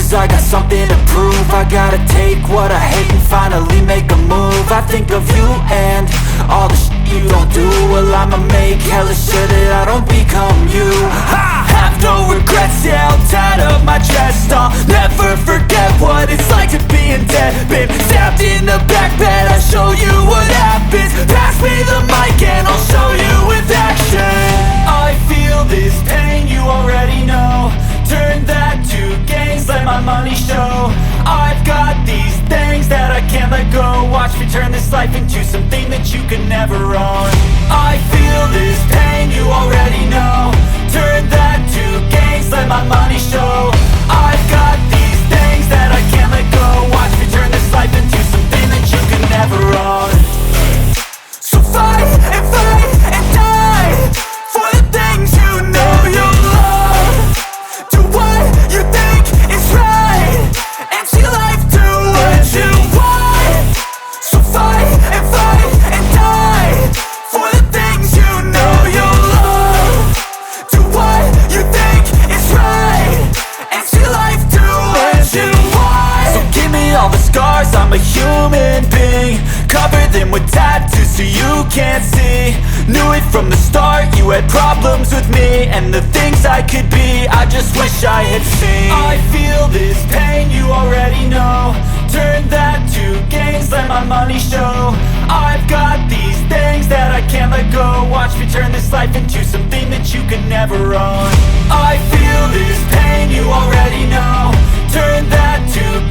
lose, I got something to prove. I gotta take what I hate and finally make a move. I think of you and all the shit you don't do. Well, I'ma make hella sure that I don't become you. I have no regrets, yeah, I'll tie up my chest. I'll never forget what it's like to be in debt. Been stabbed in the back bed, I'll show you what happens. Pass me the mic and I'll show you with action. I feel this pain, you already know. Turn that to gains, let my money show. I've got these things that I can't let go. Watch me turn this life into something that you could never own. I feel this pain, you already know. Turn that to gains, let my money show. I've got these things that I can't let go. Watch me turn this life into something that you could never own. So fight and die for the things you know you love. Do what you think is right and see life do what you want. So fight and die for the things you know you love. Do what you think is right and see life do what you want. So give me all the scars, I'm a human being. Cover them with tattoos so you can't see. Knew it from the start, you had problems with me and the things I could be, I just wish I had seen. I feel this pain, you already know. Turn that to gains, let my money show. I've got these things that I can't let go. Watch me turn this life into something that you could never own. I feel this pain, you already know. Turn that to